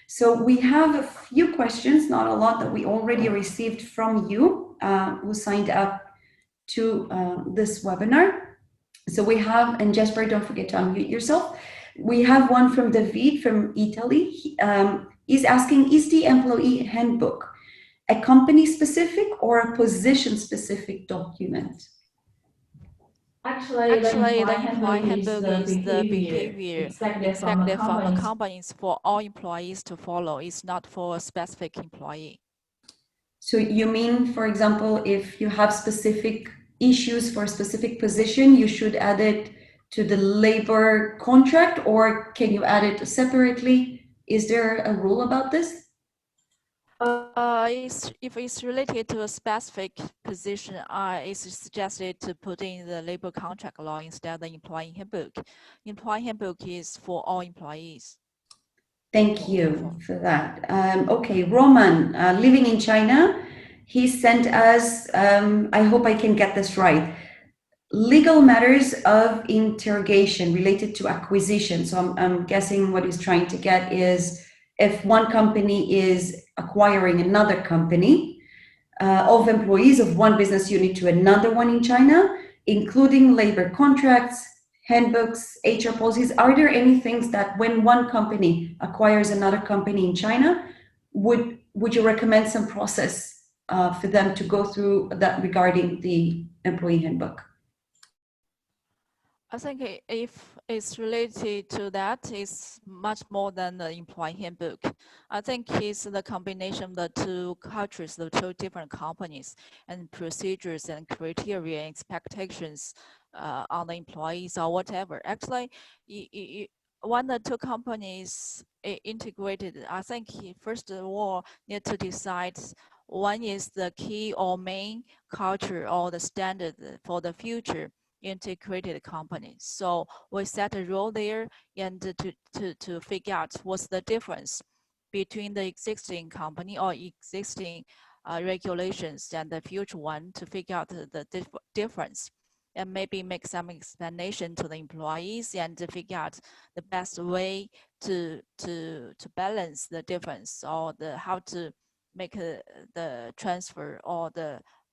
So we have a few questions, not a lot, that we already received from you who signed up to this webinar. So we have, and Jasper, don't forget to unmute yourself. We have one from David from Italy. He's asking, is the employee handbook a company specific or a position specific document? Actually, the employee handbook is the behavior expected from the companies for all employees to follow. It's not for a specific employee. So you mean, for example, if you have specific issues for a specific position, you should add it to the labor contract, or can you add it separately? Is there a rule about this? If it's related to a specific position, it's suggested to put in the labor contract law instead of the employee handbook. Employee handbook is for all employees. Thank you for that. Okay, Roman, living in China, he sent us, I hope I can get this right, legal matters of interrogation related to acquisition. So I'm guessing what he's trying to get is if one company is acquiring another company of employees of one business unit to another one in China, including labor contracts, handbooks, HR policies, are there any things that when one company acquires another company in China, would you recommend some process for them to go through that regarding the employee handbook? I think if it's related to that, it's much more than the employee handbook. I think it's the combination of the two cultures, the two different companies, and procedures and criteria and expectations on the employees or whatever. Actually, when the two companies integrated, I think first of all need to decide one is the key or main culture or the standard for the future integrated company. So we set a rule there and to figure out what's the difference between the existing company or existing regulations and the future one to figure out the difference, and maybe make some explanation to the employees and to figure out the best way to balance the difference, or how to make the transfer, or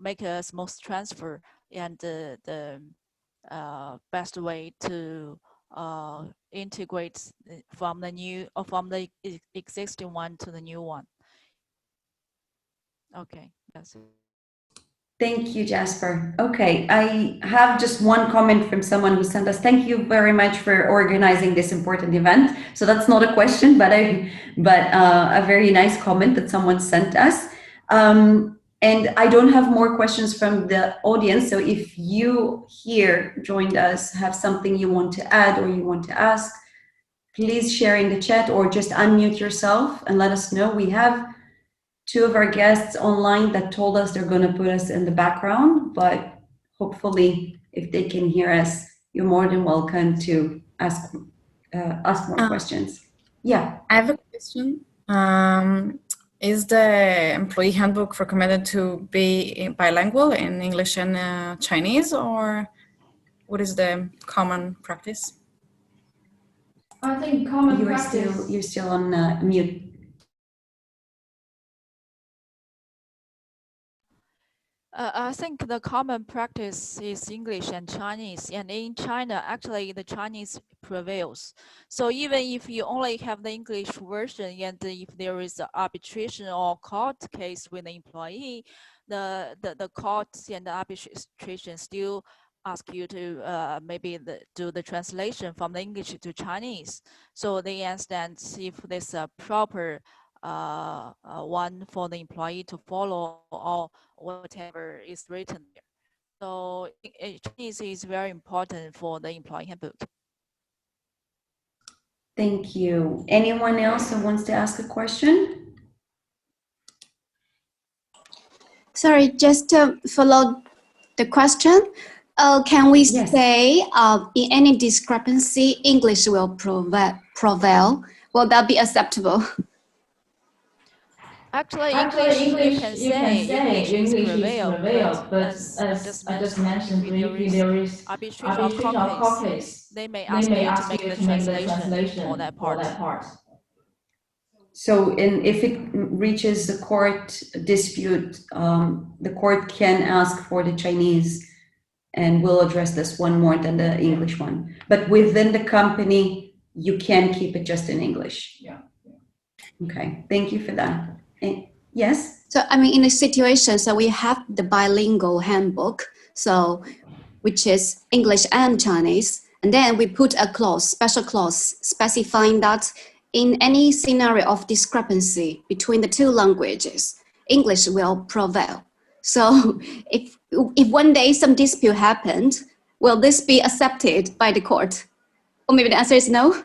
make a smooth transfer, and the best way to integrate from the existing one to the new one. Okay, that's it. Thank you, Jasper. Okay, I have just one comment from someone who sent us. Thank you very much for organizing this important event. So that's not a question, but a very nice comment that someone sent us. And I don't have more questions from the audience. So if you here joined us, have something you want to add or you want to ask, please share in the chat or just unmute yourself and let us know. We have two of our guests online that told us they're going to put us in the background, but hopefully if they can hear us, you're more than welcome to ask more questions. Yeah. I have a question. Is the employee handbook recommended to be bilingual in English and Chinese, or what is the common practice? I think common practice. You're still on mute. I think the common practice is English and Chinese, and in China, actually the Chinese prevails. So even if you only have the English version, and if there is an arbitration or court case with the employee, the courts and the arbitration still ask you to maybe do the translation from the English to Chinese. So they understand if there's a proper one for the employee to follow, or whatever is written there. So Chinese is very important for the employee handbook. Thank you. Anyone else who wants to ask a question? Sorry, just to follow the question. Can we say in any discrepancy, English will prevail? Will that be acceptable? Actually, English you can say English is prevail, but as I just mentioned, if there is arbitration or court case, they may ask you to make the translation for that part. So if it reaches the court dispute, the court can ask for the Chinese, and we'll address this one more than the English one. But within the company, you can keep it just in English. Yeah. Okay, thank you for that. Yes? So, I mean, in a situation, so we have the bilingual handbook, so which is English and Chinese, and then we put a clause, special clause, specifying that in any scenario of discrepancy between the two languages, English will prevail. So if one day some dispute happened, will this be accepted by the court? Or maybe the answer is no?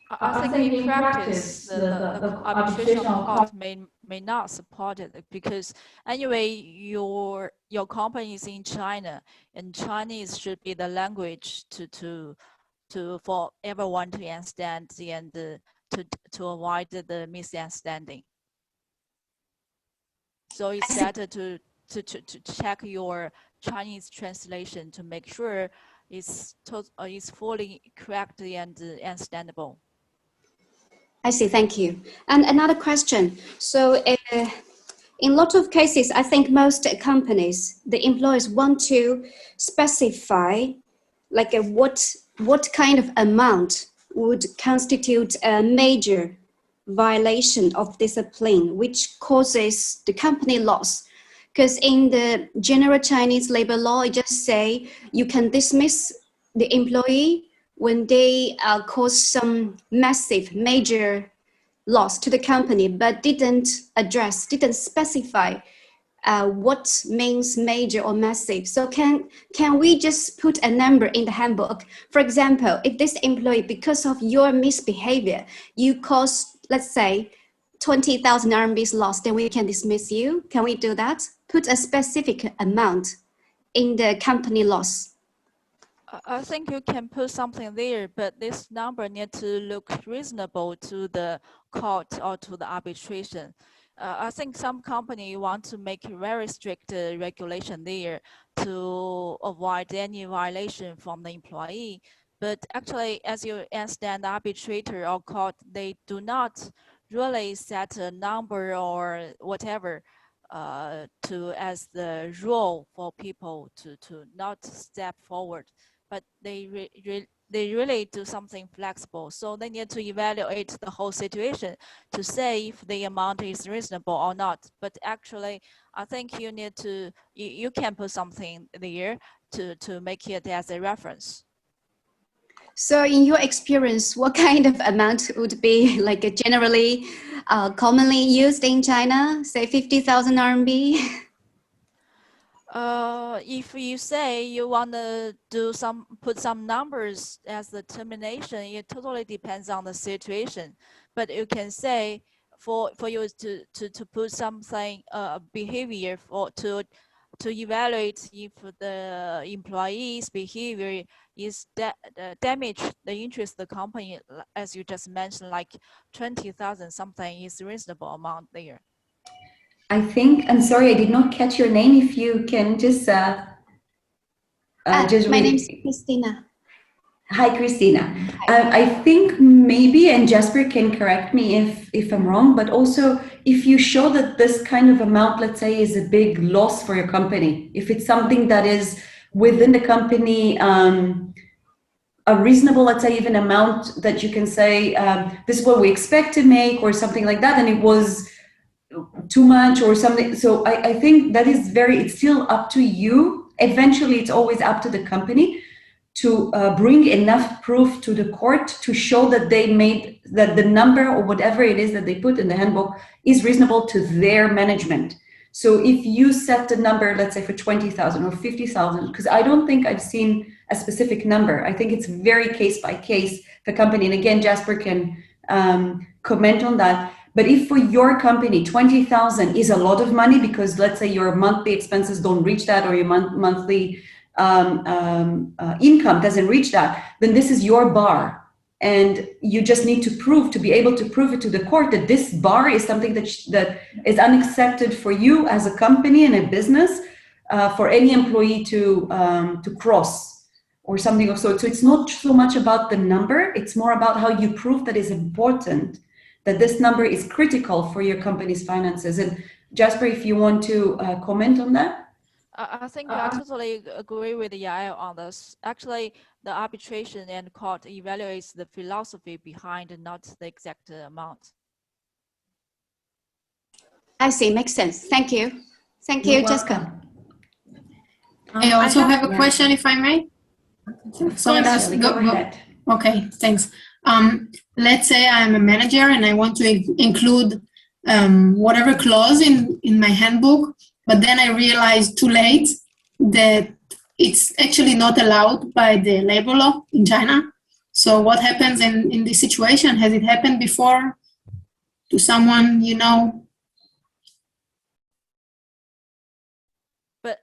I think in practice, the arbitration court may not support it, because anyway, your company is in China, and Chinese should be the language to for everyone to understand and to avoid the misunderstanding. So it's better to check your Chinese translation to make sure it's fully correct and understandable. I see, thank you. And another question. So in lots of cases, I think most companies, the employers want to specify like what kind of amount would constitute a major violation of discipline, which causes the company loss. Because in the general Chinese labor law, it just say you can dismiss the employee when they cause some massive, major loss to the company, but didn't specify what means major or massive. So can we just put a number in the handbook? For example, if this employee, because of your misbehavior, you caused, let's say, 20,000 RMB's loss, then we can dismiss you. Can we do that? Put a specific amount in the company loss. I think you can put something there, but this number needs to look reasonable to the court or to the arbitration. I think some company want to make very strict regulation there to avoid any violation from the employee. But actually, as you understand, the arbitrator or court, they do not really set a number or whatever as the rule for people to not step forward. But they really do something flexible. So they need to evaluate the whole situation to say if the amount is reasonable or not. But actually, I think you need to, you can put something there to make it as a reference. So in your experience, what kind of amount would be like a generally commonly used in China, say 50,000 RMB? If you say you want to put some numbers as the termination, it totally depends on the situation. But you can say for you to put something behavior to evaluate if the employee's behavior is damage the interest of the company, as you just mentioned, like 20,000 something is reasonable amount there. I think, I'm sorry, I did not catch your name. If you can just My name is Christina. Hi, Christina. I think maybe, and Jasper can correct me if I'm wrong, but also if you show that this kind of amount, let's say, is a big loss for your company, if it's something that is within the company, a reasonable, let's say, even amount that you can say, this is what we expect to make or something like that, and it was too much or something. So I think that is it's still up to you. Eventually, it's always up to the company to bring enough proof to the court to show that that the number or whatever it is that they put in the handbook is reasonable to their management. So if you set the number, let's say for 20,000 or 50,000, because I don't think I've seen a specific number. I think it's very case by case, the company. And again, Jasper can comment on that. But if for your company, 20,000 is a lot of money because let's say your monthly expenses don't reach that or your monthly income doesn't reach that, then this is your bar. And you just need to be able to prove it to the court that this bar is something that is unacceptable for you as a company and a business for any employee to cross. or something of sort. So it's not so much about the number, it's more about how you prove that it's important, that this number is critical for your company's finances. And Jasper, if you want to comment on that. I think I totally agree with Yael on this. Actually, the arbitration and court evaluates the philosophy behind, not the exact amount. I see, makes sense. Thank you. Thank You're you, Jessica. welcome. I also have a yeah. question, if I may. So that's go ahead. Okay, thanks. Let's say I'm a manager and I want to include whatever clause in my handbook, but then I realize too late that it's actually not allowed by the labor law in China. So what happens in this situation? Has it happened before to someone you know? But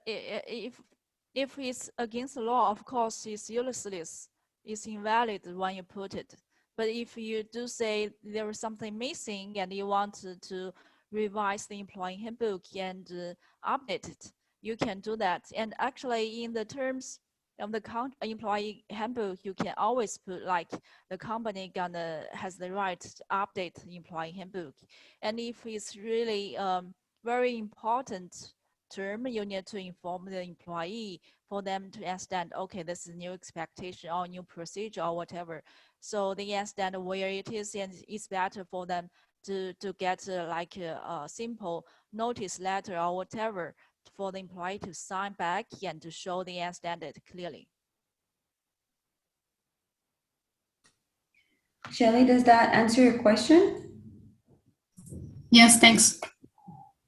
if it's against the law, of course, it's useless. It's invalid when you put it. But if you do say there is something missing and you want to revise the employee handbook and update it, you can do that. And actually, in the terms of the employee handbook, you can always put like the company has the right to update the employee handbook. And if it's really very important term, you need to inform the employee for them to understand, okay, this is new expectation or new procedure or whatever. So they understand where it is, and it's better for them to get like a simple notice letter or whatever for the employee to sign back and to show they understand it clearly. Shelley, does that answer your question? Yes, thanks.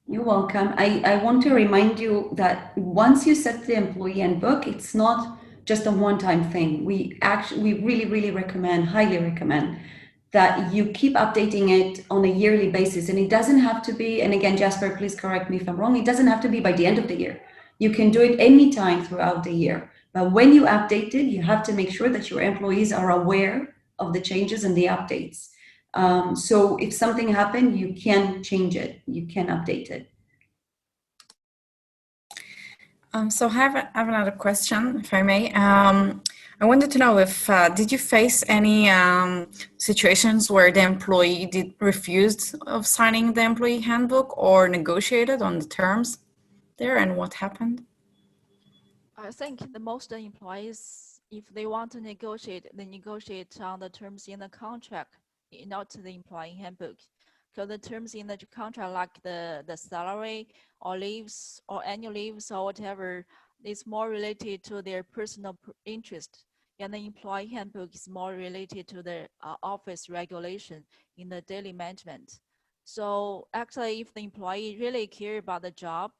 You're welcome. I want to remind you that once you set the employee handbook, it's not just a one-time thing. We really recommend, highly recommend, that you keep updating it on a yearly basis. And it doesn't have to be, and again, Jasper, please correct me if I'm wrong, it doesn't have to be by the end of the year. You can do it anytime throughout the year. But when you update it, you have to make sure that your employees are aware of the changes and the updates. So if something happened, you can change it, you can update it. So I have another question, if I may. I wanted to know if, did you face any situations where the employee refused of signing the employee handbook or negotiated on the terms there, and what happened? I think the most employees, if they want to negotiate, they negotiate on the terms in the contract, not the employee handbook. Because the terms in the contract, like the salary or leaves or annual leaves or whatever, is more related to their personal interest. And the employee handbook is more related to the office regulation in the daily management. So actually, if the employee really care about the job,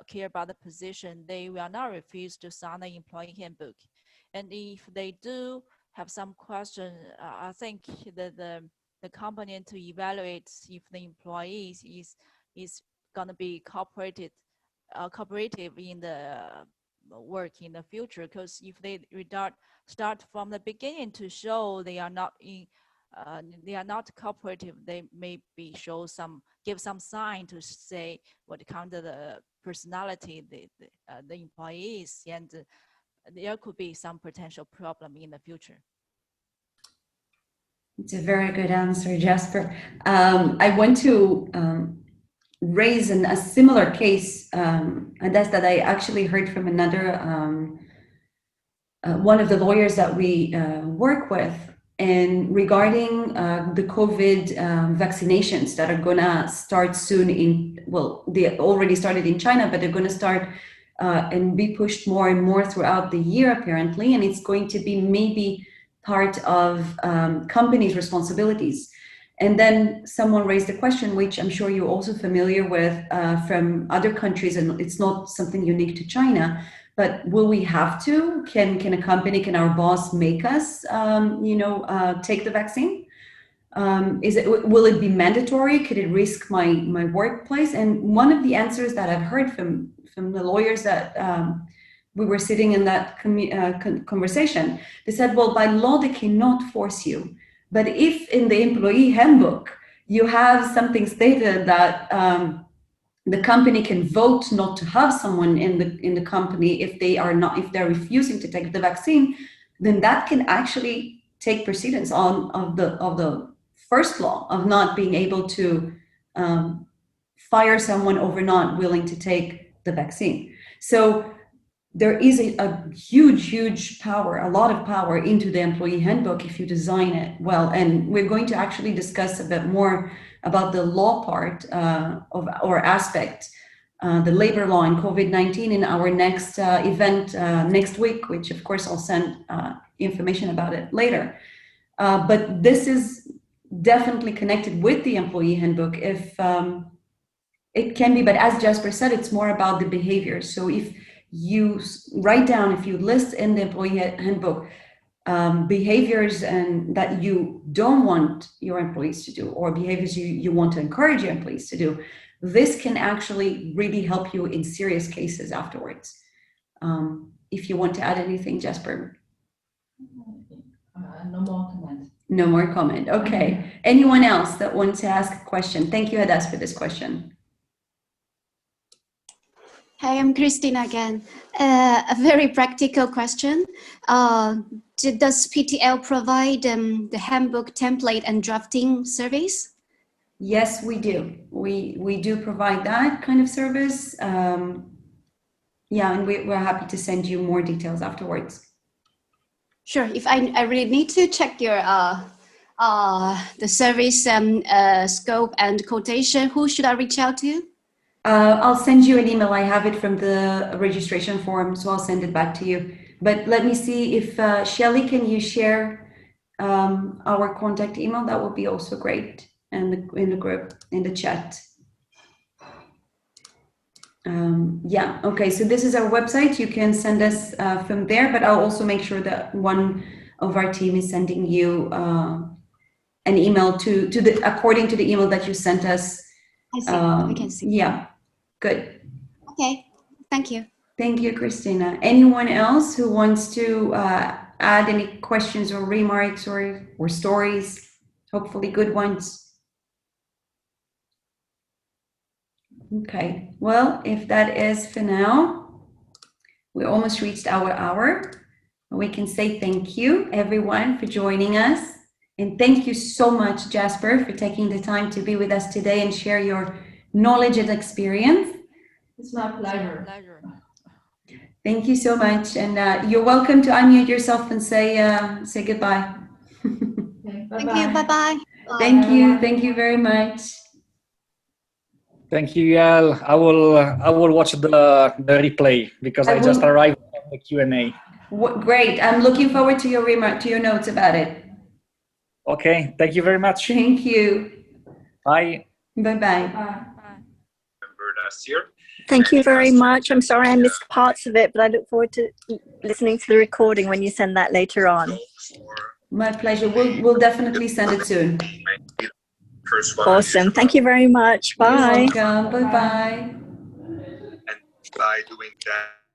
care about the position, they will not refuse to sign the employee handbook. And if they do have some question, I think the company to evaluate if the employee is going to be cooperative in the work in the future. Because if they start from the beginning to show they are not cooperative, they maybe give some sign to say what kind of the personality the employees, and there could be some potential problem in the future. It's a very good answer, Jasper. I want to raise a similar case, and that's that I actually heard from another one of the lawyers that we work with, and regarding the COVID vaccinations that are gonna start soon they already started in China, but they're gonna start and be pushed more and more throughout the year apparently, and it's going to be maybe part of companies' responsibilities. And then someone raised a question, which I'm sure you're also familiar with from other countries, and it's not something unique to China, but will we have to? Can a company, can our boss make us, take the vaccine? Will it be mandatory? Could it risk my workplace? And one of the answers that I've heard from the lawyers that we were sitting in that conversation, they said, well, by law, they cannot force you. But if in the employee handbook, you have something stated that the company can vote not to have someone in the company if they're refusing to take the vaccine, then that can actually take precedence of the first law of not being able to fire someone over not willing to take the vaccine. So there is a huge power, a lot of power into the employee handbook if you design it well. And we're going to actually discuss a bit more about the law part of or aspect, the labor law and COVID-19 in our next event next week, which of course I'll send information about it later. But this is definitely connected with the employee handbook if it can be, but as Jasper said, it's more about the behavior. So if you write down, if you list in the employee handbook behaviors and that you don't want your employees to do, or behaviors you want to encourage your employees to do, this can actually really help you in serious cases afterwards. If you want to add anything, Jasper. No more comment. No more comment. Okay. Anyone else that wants to ask a question? Thank you, Hadas, for this question. Hi, I'm Christina again. A very practical question. Does PTL provide the handbook template and drafting service? Yes, we do. We do provide that kind of service. Yeah, and we're happy to send you more details afterwards. Sure. If I really need to check your the service scope and quotation, who should I reach out to? I'll send you an email. I have it from the registration form, so I'll send it back to you. But let me see if Shelly, can you share our contact email? That would be also great, and in the group, in the chat. Yeah, okay, so this is our website. You can send us from there, but I'll also make sure that one of our team is sending you an email to the according to the email that you sent us. I see. I can see. Yeah, good. Okay, thank you. Thank you, Christina. Anyone else who wants to add any questions or remarks or stories? Hopefully good ones. Okay, well, if that is for now, we almost reached our hour. We can say thank you, everyone, for joining us. And thank you so much, Jasper, for taking the time to be with us today and share your knowledge and experience. It's my pleasure. Thank you so much. And you're welcome to unmute yourself and say goodbye. Okay, Thank you. Bye-bye. Thank you. Thank you very much. Thank you, Yael. I will watch the replay because I just arrived on the Q&A. Great. I'm looking forward to your notes about it. Okay. Thank you very much. Thank you. Bye. Bye-bye. Last year. Thank you very much. I'm sorry I missed parts of it, but I look forward to listening to the recording when you send that later on. My pleasure. We'll definitely send it soon. Awesome. Thank you very much. Bye. You're welcome. Bye-bye. And by doing that,